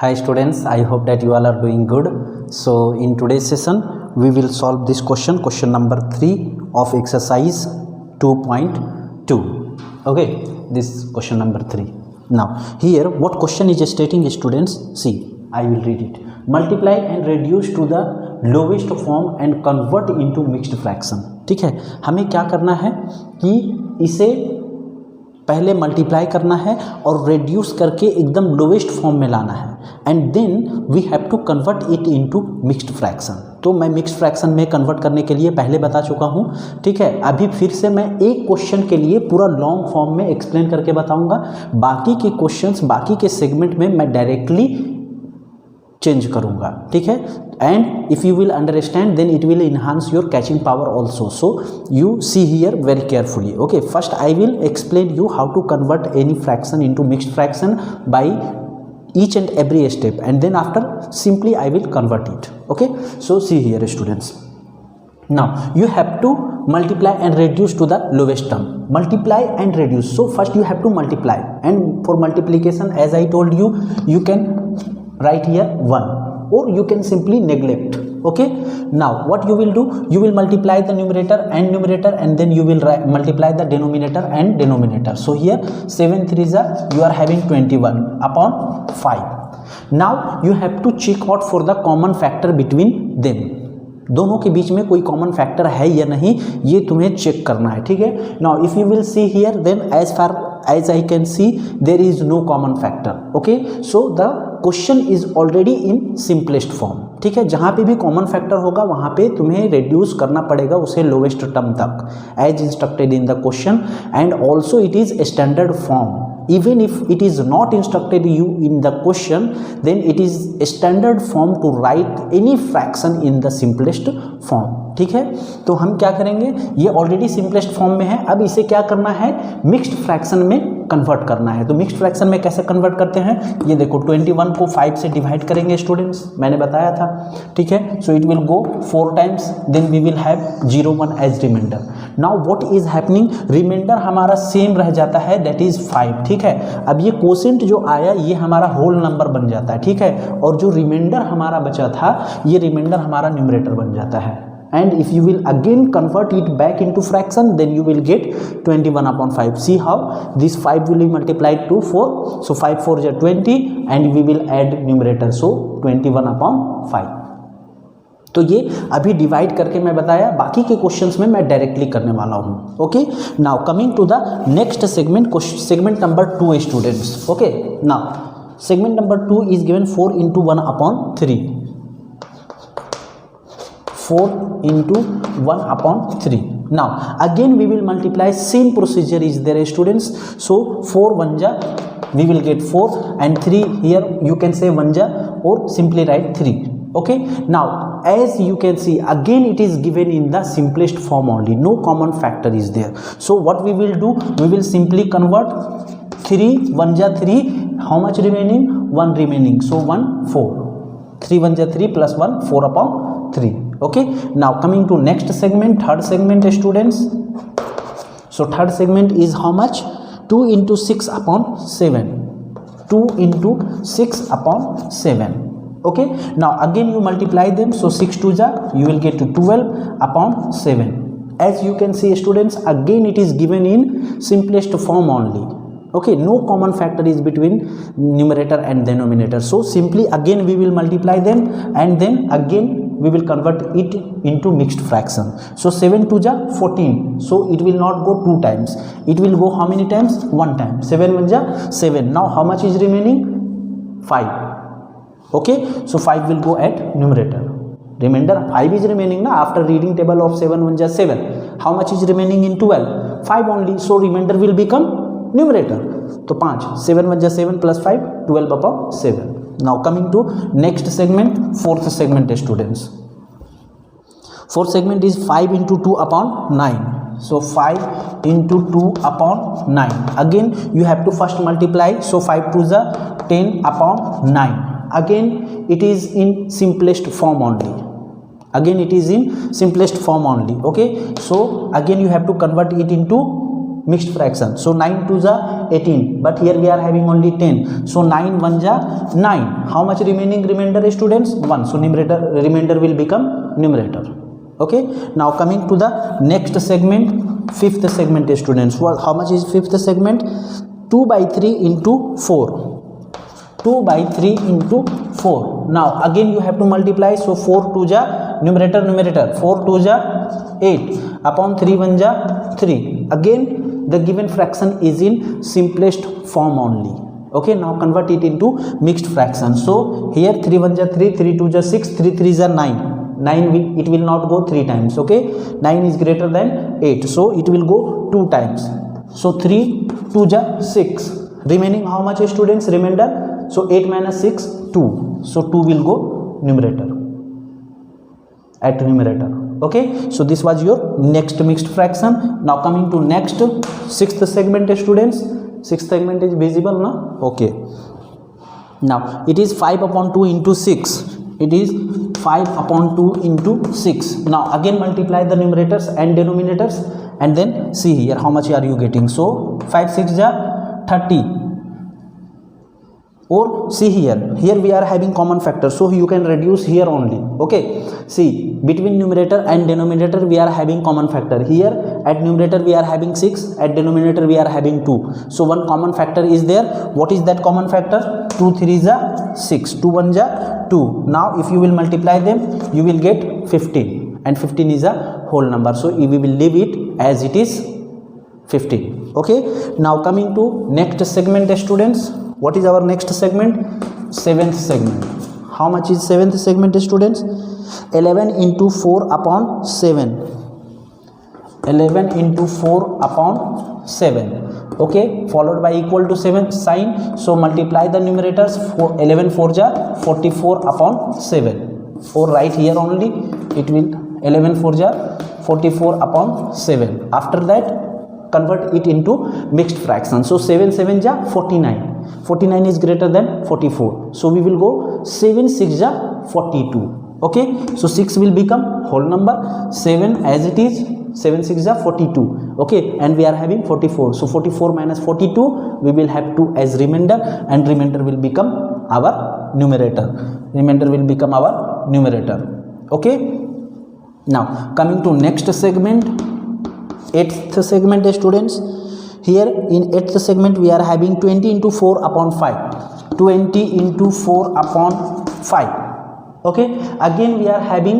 Hi students, I hope that you all are doing good. So in today's session, we will solve this question number 3 of exercise 2.2. Okay, this question number 3. Now here what question is stating, students? See, I will read it. Multiply and reduce to the lowest form and convert into mixed fraction. ठीक है, हमें क्या करना है कि इसे पहले multiply करना है और रेड्यूस करके एकदम लोवेस्ट फॉर्म में लाना है, and then we have to convert it into mixed fraction. तो मैं मिक्स्ड फ्रैक्शन में कन्वर्ट करने के लिए पहले बता चुका हूँ. ठीक है, अभी फिर से मैं एक क्वेश्चन के लिए पूरा लॉन्ग फॉर्म में एक्सप्लेन करके बताऊंगा. बाकी के क्वेश्चंस, बाकी के सेगमेंट में मैं डायरेक्टली चेंज करूंगा. ठीक है, and if you will understand then it will enhance your catching power also. So you see here very carefully. Okay, first I will explain you how to convert any fraction into mixed fraction by each and every step, and then after simply I will convert it. Okay, so see here students, now you have to multiply and reduce to the lowest term. Multiply and reduce, so first you have to multiply, and for multiplication as I told you, you can write here 1 or you can simply neglect. Okay, now what you will do, you will multiply the numerator and then you will multiply the denominator and denominator. So here 7 3s are, you are having 21 upon 5. now you have to check out for the common factor between them. दोनों के बीच में कोई common factor है या नहीं, ये तुम्हें check करना है. ठीक है, now if you will see here then as far as I can see there is no common factor. Okay, so the question is already in simplest form. ठीक है, जहाँ पे भी कॉमन फैक्टर होगा वहाँ पे तुम्हें reduce करना पड़ेगा उसे लोवेस्ट टर्म तक as instructed in the question, and also it is a standard form. Even if it is not instructed you in the question, then it is a standard form to write any fraction in the simplest form. ठीक है, तो हम क्या करेंगे, ये already simplest form में है, अब इसे क्या करना है, मिक्स्ड फ्रैक्शन में कन्वर्ट करना है. तो मिक्स्ड फ्रैक्शन में कैसे कन्वर्ट करते हैं, ये देखो 21 को 5 से डिवाइड करेंगे स्टूडेंट्स, मैंने बताया था. ठीक है, so it will go 4 times, then we will have 0 1 as reminder. Now what is happening, reminder हमारा सेम रह जाता है, दैट इज 5. ठीक है, अब ये कोसेंट जो आया ये हमारा होल नंबर बन जाता है. ठीक है, और जो रिमाइंडर हमारा बचा था ये रिमाइंडर हमारा न्यूमरेटर बन जाता है. And if you will again convert it back into fraction, then you will get 21 upon 5. See how this 5 will be multiplied to 4. So 5 4 is 20, and we will add numerator. So 21 upon 5. तो ये अभी divide करके मैं बताया, बाकी के questions में मैं डायरेक्टली करने वाला हूँ. Okay, now coming to the next segment, segment number 2 students. Okay, now segment number 2 is given 4 into 1 upon 3. 4 into 1 upon 3. Now again we will multiply, same procedure is there students. So 4 1 ja, we will get 4, and 3 here you can say 1 ja or simply write 3. Okay, now as you can see again it is given in the simplest form only, no common factor is there. So what we will do, we will simply convert 3 1 ja 3, how much remaining, 1 remaining, so 1 4, 3 1 ja 3 plus 1 4 upon 3. Okay, now coming to next segment, third segment students. So third segment is how much, 2 into 6 upon 7. 2 into 6 upon 7. Okay, now again you multiply them, so 6 2 ja, you will get to 12 upon 7. As you can see students, again it is given in simplest form only. Okay, no common factor is between numerator and denominator, so simply again we will multiply them, and then again we will convert it into mixed fraction. So 7 2 ja 14, so it will not go 2 times, it will go how many times, 1 time. 7 1 ja 7, now how much is remaining, 5. Okay, so 5 will go at numerator, remainder 5 is remaining now after reading table of 7 1 ja 7. How much is remaining in 12, 5 only, so remainder will become numerator. तो 5, 7 1 ja 7 plus 5, 12 upon 7. Now coming to next segment, fourth segment students. Fourth segment is 5 into 2 upon 9. So 5 into 2 upon 9. Again you have to first multiply, so 5 2s are 10 upon 9. Again it is in simplest form only. Again it is in simplest form only. Okay, so again you have to convert it into mixed fraction. So 9 2 ja 18, but here we are having only 10. So 9 1 ja 9. How much remainder students? 1. So remainder will become numerator. Okay, now coming to the next segment, fifth segment students. How much is fifth segment? 2 by 3 into 4. 2 by 3 into 4. Now again you have to multiply. So 4 2 ja numerator, 4 2 ja 8 upon 3 1 ja 3. Again the given fraction is in simplest form only. Okay, now convert it into mixed fraction. So here 3 1 ja 3, 3 2 ja 6, 3 3 ja 9. 9 it will not go 3 times. Okay, 9 is greater than 8, so it will go 2 times. So 3 2 ja 6. Remaining how much students? Remainder. So 8 minus 6 2. So 2 will go numerator, at numerator. Okay, so this was your next mixed fraction. Now coming to next sixth segment students. Sixth segment is visible now. Okay, now it is 5 upon 2 into 6. It is 5 upon 2 into 6. Now again multiply the numerators and denominators and then see here how much are you getting. So 5 6 ja 30. Or see here we are having common factor, so you can reduce here only. Okay, see between numerator and denominator we are having common factor. Here at numerator we are having 6, at denominator we are having 2. So one common factor is there. What is that common factor? 2 3 ja 6, 2 1 ja 2. Now if you will multiply them you will get 15, and 15 is a whole number, so we will leave it as it is 15. Okay, now coming to next segment students. What is our next segment? Seventh segment. How much is seventh segment students? 11 into 4 upon 7. 11 into 4 upon 7. Okay, followed by equal to 7 sign. So multiply the numerators. 11 4 ja 44 upon 7. Or right here only it will 11 4 ja 44 upon 7. After that convert it into mixed fraction. So 7 7 ja 49. 49 is greater than 44. So we will go 7 6 ja 42. Okay, so 6 will become whole number, 7 as it is, 7 6 ja 42. Okay, and we are having 44. So 44 minus 42 we will have 2 as remainder, and remainder will become our numerator. Remainder will become our numerator. Okay, now coming to next segment, eighth segment students. Here in 8th segment we are having 20 into 4 upon 5. 20 into 4 upon 5. Okay, again we are having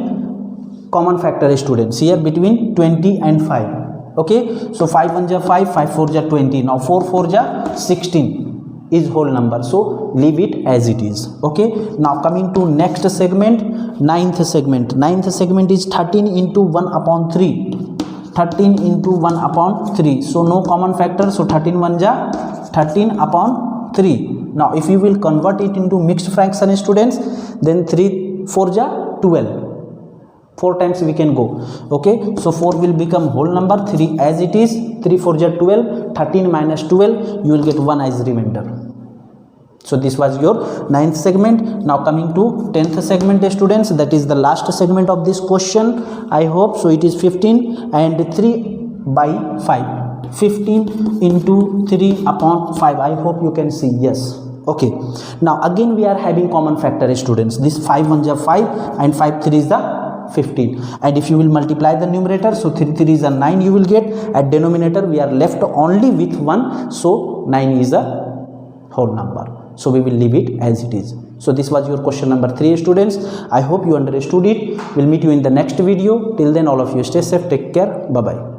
common factor students here between 20 and 5. Okay, so 5 1 ja 5, 5 4 ja 20. Now 4 4 ja 16 is whole number, so leave it as it is. Okay, now coming to next segment, ninth segment. Ninth segment is 13 into 1 upon 3. 13 into 1 upon 3. So no common factor, so 13 1 ja 13 upon 3. Now if you will convert it into mixed fraction students, then 3 4 ja 12. 4 times we can go. Okay, so 4 will become whole number, 3 as it is, 3 4 ja 12, 13 minus 12 you will get 1 as remainder. So this was your 9th segment. Now coming to 10th segment students, that is the last segment of this question. I hope so. It is 15 and 3 by 5. 15 into 3 upon 5. I hope you can see. Yes. Okay, now again we are having common factor students. This 5 1 ja 5 and 5 3 is the 15, and if you will multiply the numerator, so 3 3 is a 9 you will get. At denominator we are left only with 1, so 9 is a whole number, so we will leave it as it is. So this was your question number 3 students. I hope you understood it. We'll meet you in the next video. Till then all of you stay safe, take care, bye bye.